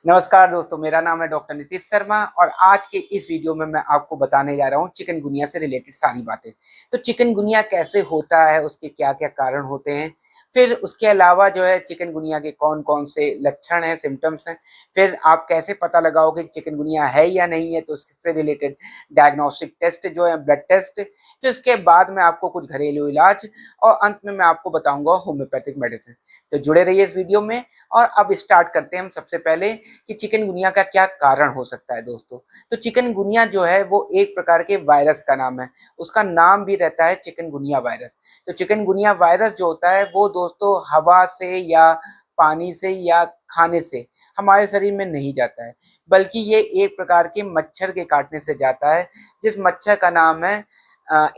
नमस्कार दोस्तों, मेरा नाम है डॉक्टर नीतीश शर्मा और आज के इस वीडियो में मैं आपको बताने जा रहा हूँ चिकनगुनिया से रिलेटेड सारी बातें। तो चिकनगुनिया कैसे होता है, उसके क्या-क्या कारण होते हैं, फिर उसके अलावा जो है चिकनगुनिया के कौन-कौन से लक्षण हैं, सिम्पटम्स हैं, फिर आप कैसे पता लगाओगे कि चिकनगुनिया है या नहीं है, तो उससे रिलेटेड डायग्नोस्टिक टेस्ट जो है, ब्लड टेस्ट, फिर उसके बाद में आपको कुछ घरेलू इलाज और अंत में मैं आपको बताऊँगा होम्योपैथिक मेडिसिन। तो जुड़े रहिए इस वीडियो में और अब स्टार्ट करते हैं हम सबसे पहले कि चिकनगुनिया का क्या कारण हो सकता है दोस्तों। तो चिकनगुनिया जो है वो एक प्रकार के वायरस का नाम है। उसका नाम भी रहता है चिकनगुनिया वायरस। तो चिकनगुनिया वायरस जो होता है वो दोस्तों हवा से या पानी से या खाने से हमारे शरीर में नहीं जाता है, बल्कि ये एक प्रकार के मच्छर के काटने से जाता है, जिस मच्छर का नाम है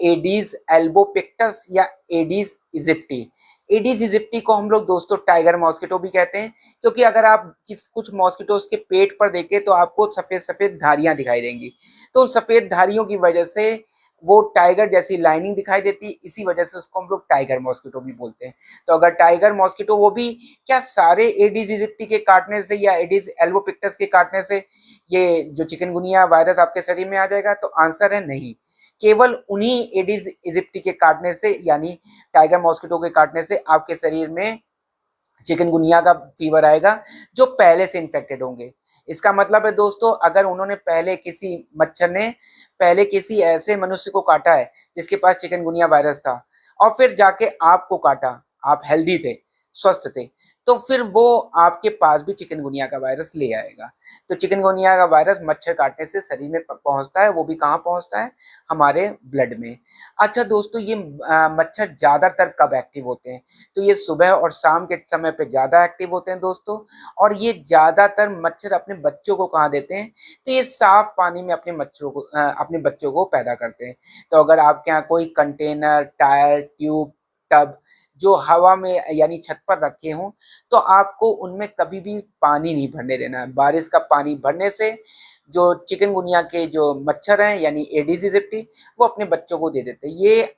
एडीज एल्बोपिक्टस या एडीज इजिप्टी। एडीज इजिप्टी को हम लोग दोस्तों टाइगर मॉस्किटो भी कहते हैं, क्योंकि अगर आप कुछ मॉस्किटोज के पेट पर देखें तो आपको सफेद सफेद धारियां दिखाई देंगी। तो उन सफेद धारियों की वजह से वो टाइगर जैसी लाइनिंग दिखाई देती है, इसी वजह से उसको हम लोग टाइगर मॉस्किटो भी बोलते हैं। तो अगर टाइगर मॉस्किटो वो भी क्या सारे एडीज इजिप्टी के काटने से या एडीज एल्बोपिक्टस के काटने से ये जो चिकनगुनिया वायरस आपके शरीर में आ जाएगा? तो आंसर है नहीं। केवल उन्हीं एडीज इजिप्टी के काटने से यानी टाइगर मॉस्किटो के काटने से आपके शरीर में चिकनगुनिया का फीवर आएगा, जो पहले से इन्फेक्टेड होंगे। इसका मतलब है दोस्तों, अगर उन्होंने पहले किसी मच्छर ने पहले किसी ऐसे मनुष्य को काटा है जिसके पास चिकनगुनिया वायरस था और फिर जाके आपको काटा, आप हेल्दी थे, स्वस्थ थे, तो फिर वो आपके पास भी चिकनगुनिया का वायरस ले आएगा। तो चिकनगुनिया का वायरस मच्छर काटने से शरीर में पहुंचता है, वो भी कहाँ पहुंचता है? हमारे ब्लड में। अच्छा दोस्तों, ये मच्छर ज्यादातर कब एक्टिव होते हैं? तो ये सुबह और शाम के समय पे ज़्यादा एक्टिव होते हैं दोस्तों। और ये ज़्यादातर मच्छर अपने बच्चों को कहाँ देते हैं? तो ये साफ पानी में अपने बच्चों को पैदा करते हैं। तो अगर आपके यहाँ कोई कंटेनर, टायर, ट्यूब, टब जो हवा में यानी छत पर रखे हों, तो आपको उनमें कभी भी पानी नहीं भरने देना है। बारिश का पानी भरने से जो चिकनगुनिया के जो मच्छर हैं यानी एडीज इजिप्टी, वो अपने बच्चों को दे देते हैं। ये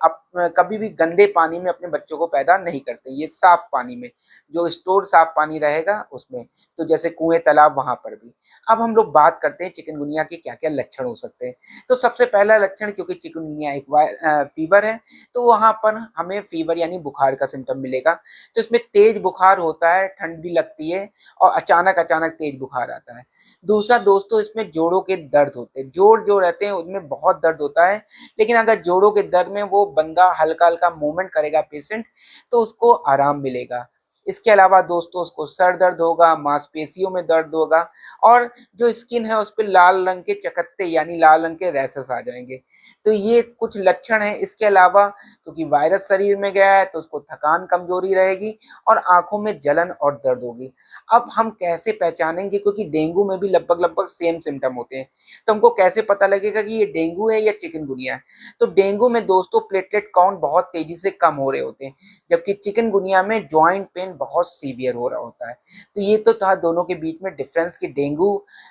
कभी भी गंदे पानी में अपने बच्चों को पैदा नहीं करते, ये साफ पानी में, जो स्टोर साफ पानी रहेगा उसमें, तो जैसे कुएं, तालाब, वहां पर भी। अब हम लोग बात करते हैं चिकनगुनिया के क्या क्या लक्षण हो सकते हैं। तो सबसे पहला लक्षण, क्योंकि चिकनगुनिया एक फीवर है, तो वहां पर हमें फीवर यानी बुखार का सिम्टम मिलेगा। तो इसमें तेज बुखार होता है, ठंड भी लगती है और अचानक अचानक तेज बुखार आता है। दूसरा दोस्तों, इसमें जोड़ों के दर्द होते हैं, जोड़ जो रहते हैं उनमें बहुत दर्द होता है, लेकिन अगर जोड़ों के दर्द में वो बंदा हल्का हल्का मूवमेंट करेगा पेशेंट, तो उसको आराम मिलेगा। इसके अलावा दोस्तों उसको सर दर्द होगा, मांसपेशियों में दर्द होगा और जो स्किन है उस पर लाल रंग के चकत्ते यानी लाल रंग के रैसेस आ जाएंगे। तो ये कुछ लक्षण हैं। इसके अलावा क्योंकि वायरस शरीर में गया है तो उसको थकान, कमजोरी रहेगी और आंखों में जलन और दर्द होगी। अब हम कैसे पहचानेंगे, क्योंकि डेंगू में भी लगभग लगभग सेम सिम्टम होते हैं, तो हमको कैसे पता लगेगा कि ये डेंगू है या चिकनगुनिया है? तो डेंगू में दोस्तों प्लेटलेट काउंट बहुत तेजी से कम हो रहे होते हैं, जबकि चिकनगुनिया में जॉइंट पेन बहुत सीवियर हो रहा होता है। तो ये तो था दोनों के बीच में डिफरेंस कि डेंगू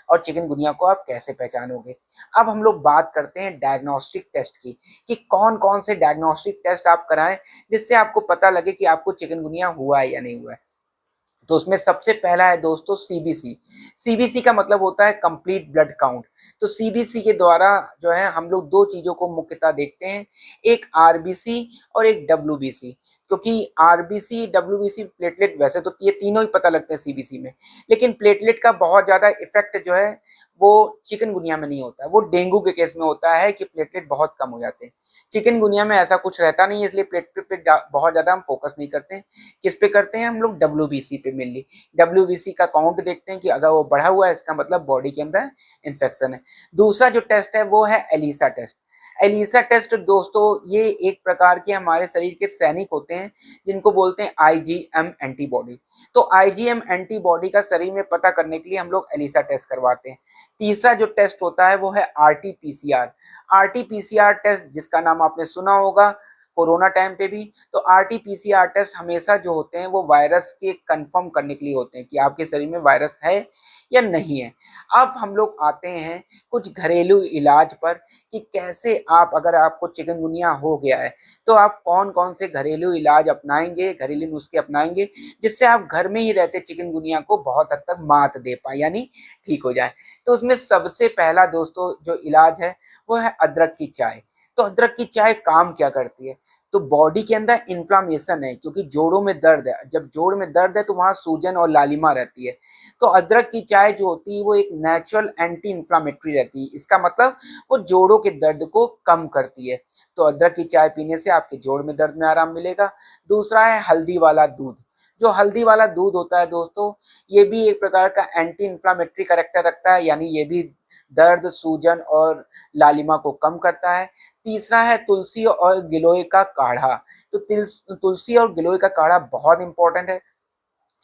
और चिकनगुनिया को आप कैसे पहचानोगे। अब हम लोग बात करते हैं डायग्नोस्टिक टेस्ट की, कि कौन कौन से डायग्नोस्टिक टेस्ट आप कराएं जिससे आपको पता लगे कि आपको चिकनगुनिया हुआ है या नहीं हुआ है। तो उसमें सबसे पहला है दोस्तों सीबीसी। सीबीसी का मतलब होता है कंप्लीट ब्लड काउंट। तो सीबीसी के द्वारा जो है हम लोग दो चीजों को मुख्यतः देखते हैं, एक आरबीसी और एक डब्ल्यूबीसी। क्योंकि आरबीसी, डब्ल्यूबीसी, प्लेटलेट, वैसे तो ये तीनों ही पता लगते हैं सीबीसी में, लेकिन प्लेटलेट का बहुत ज्यादा इफेक्ट जो है वो चिकनगुनिया में नहीं होता है, वो डेंगू के केस में होता है कि प्लेटलेट बहुत कम हो जाते हैं। चिकनगुनिया में ऐसा कुछ रहता नहीं है, इसलिए प्लेटलेट पे बहुत ज्यादा हम फोकस नहीं करते हैं। किस पे करते हैं हम लोग? डब्ल्यूबीसी पे मेनली। डब्ल्यूबीसी का काउंट देखते हैं कि अगर वो बढ़ा हुआ है इसका मतलब बॉडी के अंदर इन्फेक्शन है। दूसरा जो टेस्ट है वो है एलिसा टेस्ट। एलिसा टेस्ट दोस्तों ये एक प्रकार के हमारे शरीर के सैनिक होते हैं, जिनको बोलते हैं आईजीएम एंटीबॉडी। तो आईजीएम एंटीबॉडी का शरीर में पता करने के लिए हम लोग एलिसा टेस्ट करवाते हैं। तीसरा जो टेस्ट होता है वो है आरटीपीसीआर। आरटीपीसीआर टेस्ट, जिसका नाम आपने सुना होगा, कोरोना टाइम पे भी। तो आरटी-पीसीआर टेस्ट हमेशा जो होते हैं वो वायरस के कंफर्म करने के लिए होते हैं कि आपके शरीर में वायरस है या नहीं है। अब हम लोग आते हैं कुछ घरेलू इलाज पर कि कैसे आप, अगर आपको चिकनगुनिया हो गया है, तो आप कौन-कौन से घरेलू इलाज अपनाएँगे, घरेलू नुस्खे अपनाएँगे, जिससे आप घर में ही रहते चिकनगुनिया को बहुत हद तक मात दे पाएँ, यानी ठीक हो जाए। तो उसमें सबसे पहला दोस्तों जो इलाज है, वो है अदरक की चाय। तो अदरक की चाय काम क्या करती है? तो बॉडी के अंदर इन्फ्लेमेशन है, क्योंकि जोड़ों में दर्द है। जब जोड़ में दर्द है तो वहाँ सूजन और लालिमा रहती है। तो अदरक की चाय जो होती है वो एक नेचुरल एंटी इन्फ्लेमेटरी रहती है। इसका मतलब वो जोड़ों के दर्द को कम करती है। तो अदरक की चाय पीने से आपके जोड़ में दर्द में आराम मिलेगा। दूसरा है हल्दी वाला दूध। जो हल्दी वाला दूध होता है दोस्तों, ये भी एक प्रकार का एंटी इन्फ्लेमेटरी कैरेक्टर रखता है, यानी ये भी दर्द, सूजन और लालिमा को कम करता है। तीसरा है तुलसी और गिलोय का काढ़ा। तो तुलसी और गिलोय का काढ़ा बहुत इंपॉर्टेंट है,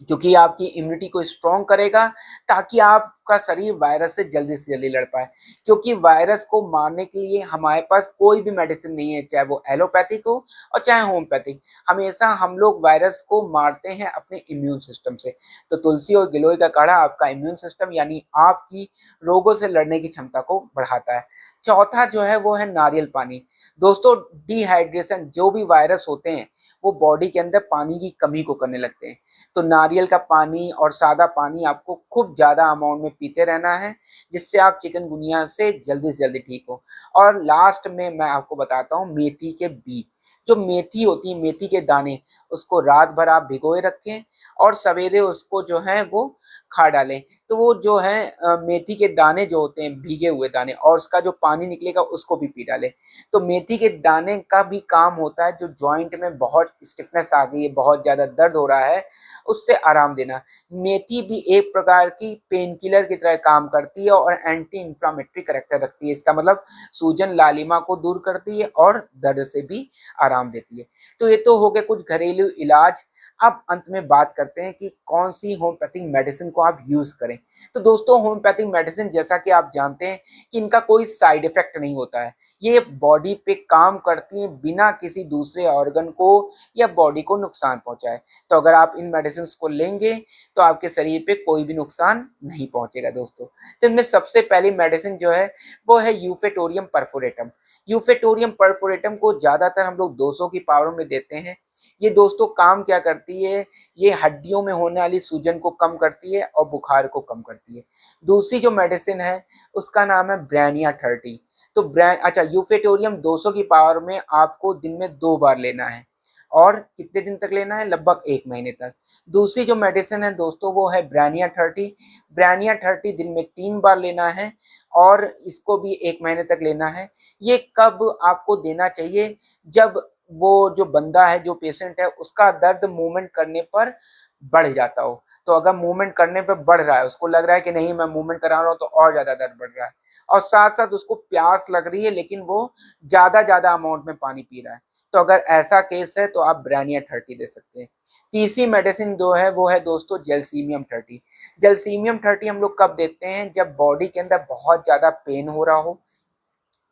क्योंकि आपकी इम्यूनिटी को स्ट्रॉन्ग करेगा, ताकि आपका शरीर वायरस से जल्दी लड़ पाए। क्योंकि वायरस को मारने के लिए हमारे पास कोई भी मेडिसिन नहीं है, चाहे वो एलोपैथिक हो और चाहे होम्योपैथिक। हमेशा हम लोग वायरस को मारते हैं अपने इम्यून सिस्टम से। तो तुलसी और गिलोय का काढ़ा आपका इम्यून सिस्टम यानी आपकी रोगों से लड़ने की क्षमता को बढ़ाता है। चौथा जो है वो है नारियल पानी। दोस्तों, डिहाइड्रेशन, जो भी वायरस होते हैं वो बॉडी के अंदर पानी की कमी को करने लगते हैं। तो नारियल का पानी और सादा पानी आपको खूब ज़्यादा अमाउंट में पीते रहना है, जिससे आप चिकनगुनिया से जल्दी ठीक हो। और लास्ट में मैं आपको बताता हूँ मेथी के बीज। जो मेथी होती है, मेथी के दाने, उसको रात भर आप भिगोए रखें और सवेरे उसको जो है वो खा डालें। तो वो जो है मेथी के दाने जो होते हैं, भीगे हुए दाने, और उसका जो पानी निकलेगा उसको भी पी डालें। तो मेथी के दाने का भी काम होता है, जो जॉइंट में बहुत स्टिफनेस आ गई है, बहुत ज़्यादा दर्द हो रहा है, उससे आराम देना। मेथी भी एक प्रकार की पेन किलर की तरह काम करती है और एंटी इन्फ्लेमेटरी कैरेक्टर रखती है। इसका मतलब सूजन, लालिमा को दूर करती है और दर्द से भी आराम देती है। तो ये तो हो गए कुछ घरेलू इलाज। अब अंत में बात करते हैं कि कौन सी होम्योपैथिक मेडिसिन को आप यूज़ करें। तो दोस्तों, होम्योपैथिक मेडिसिन, जैसा कि आप जानते हैं कि इनका कोई साइड इफ़ेक्ट नहीं होता है। ये बॉडी पे काम करती हैं बिना किसी दूसरे ऑर्गन को या बॉडी को नुकसान पहुँचाए। तो अगर आप इन मेडिसिन्स को लेंगे तो आपके शरीर पे कोई भी नुकसान नहीं पहुँचेगा दोस्तों। तो इनमें सबसे पहली मेडिसिन जो है वो है यूफेटोरियम परफोरेटम। यूफेटोरियम परफोरेटम को ज़्यादातर हम लोग 200 की पावर में देते हैं। ये दोस्तों काम क्या करती है? ये हड्डियों में होने वाली सूजन को कम करती है और बुखार को कम करती है। दूसरी जो मेडिसिन है उसका नाम है ब्रेनिया 30। तो यूफेटोरियम 200 की पावर में आपको दिन में 2 बार लेना है। और कितने दिन तक लेना है? लगभग 1 महीने तक। दूसरी जो मेडिसिन है दोस्तों वो है ब्रेनिया 30। ब्रेनिया 30 दिन में 3 बार लेना है और इसको भी 1 महीने तक लेना है। ये कब आपको देना चाहिए? जब वो जो बंदा है, जो पेशेंट है, उसका दर्द मूवमेंट करने पर बढ़ जाता हो। तो अगर मूवमेंट करने पे बढ़ रहा है, उसको लग रहा है कि नहीं मैं मूवमेंट करा रहा हूँ तो और ज़्यादा दर्द बढ़ रहा है, और साथ-साथ उसको प्यास लग रही है लेकिन वो ज़्यादा अमाउंट में पानी पी रहा है। तो अगर ऐसा केस है तो आप ब्रेनिया 30 दे सकते हैं। तीसरी मेडिसिन जो है वो है दोस्तों जैल्सीमियम 30। जैल्सीमियम 30 हम लोग कब देते हैं? जब बॉडी के अंदर बहुत ज़्यादा पेन हो रहा हो,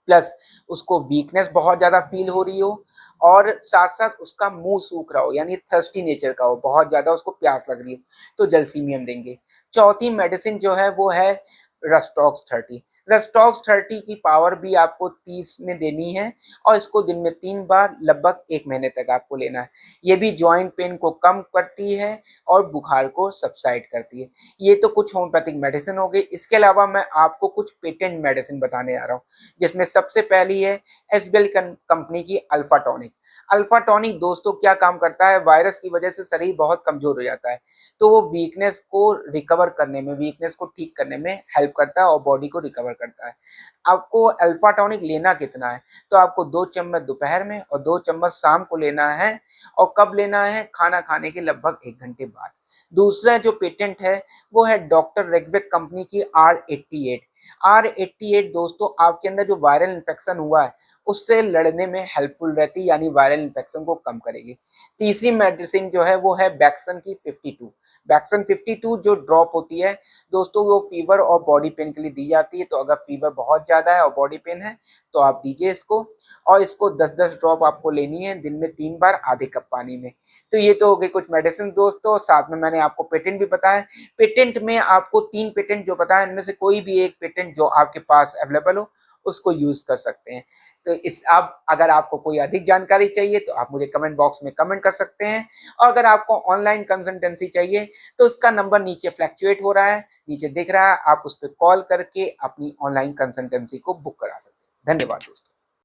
प्लस उसको वीकनेस बहुत ज़्यादा फ़ील हो रही हो और साथ-साथ उसका मुँह सूख रहा हो, यानी थर्स्टी नेचर का हो, बहुत ज़्यादा उसको प्यास लग रही हो, तो जैल्सीमियम देंगे। चौथी मेडिसिन जो है वो है रस्टॉक्स 30। रस्टॉक्स 30 की पावर भी आपको 30 में देनी है और इसको दिन में 3 बार लगभग 1 महीने तक आपको लेना है। ये भी जॉइंट पेन को कम करती है और बुखार को सबसाइड करती है। ये तो कुछ होम्योपैथिक मेडिसिन हो गई। इसके अलावा मैं आपको कुछ पेटेंट मेडिसिन बताने जा रहा हूँ, जिसमें सबसे पहली है एसबीएल कंपनी की अल्फा टॉनिक। अल्फा टॉनिक दोस्तों क्या काम करता है? वायरस की वजह से शरीर बहुत कमजोर हो जाता है, तो वो वीकनेस को रिकवर करने में, वीकनेस को ठीक करने में हेल्प करता है और बॉडी को रिकवर करता है। आपको अल्फा टॉनिक लेना कितना है? तो आपको 2 चम्मच दोपहर में और 2 चम्मच शाम को लेना है। और कब लेना है? खाना खाने के लगभग 1 घंटे बाद। दूसरा जो पेटेंट है वो है डॉक्टर रेगवेक कंपनी की R88। R88 दोस्तों आपके अंदर जो वायरल इन्फेक्शन हुआ है उससे लड़ने में हेल्पफुल रहती है, यानी वायरल इन्फेक्शन को कम करेगी। तीसरी मेडिसिन जो है वो है बैक्सन की 52। बैक्सन 52 जो ड्रॉप होती है दोस्तों, वो फीवर और बॉडी पेन के लिए दी जाती है। तो अगर फीवर बहुत ज़्यादा है और बॉडी पेन है तो आप दीजिए इसको, और इसको 10-10 ड्रॉप आपको लेनी है दिन में 3 बार आधे कप पानी में। तो ये तो हो गई कुछ मेडिसिन दोस्तों, साथ में मैंने आपको पेटेंट भी बताया। पेटेंट में आपको 3 पेटेंट जो बताया, इनमें से कोई भी एक पेटेंट जो आपके पास अवेलेबल हो उसको यूज कर सकते हैं। तो इस आप अगर आपको कोई अधिक जानकारी चाहिए तो आप मुझे कमेंट बॉक्स में कमेंट कर सकते हैं, और अगर आपको ऑनलाइन कंसल्टेंसी चाहिए तो उसका नंबर नीचे फ्लैक्चुएट हो रहा है, नीचे दिख रहा है, आप उस पर कॉल करके अपनी ऑनलाइन कंसल्टेंसी को बुक करा सकते हैं। धन्यवाद दोस्तों।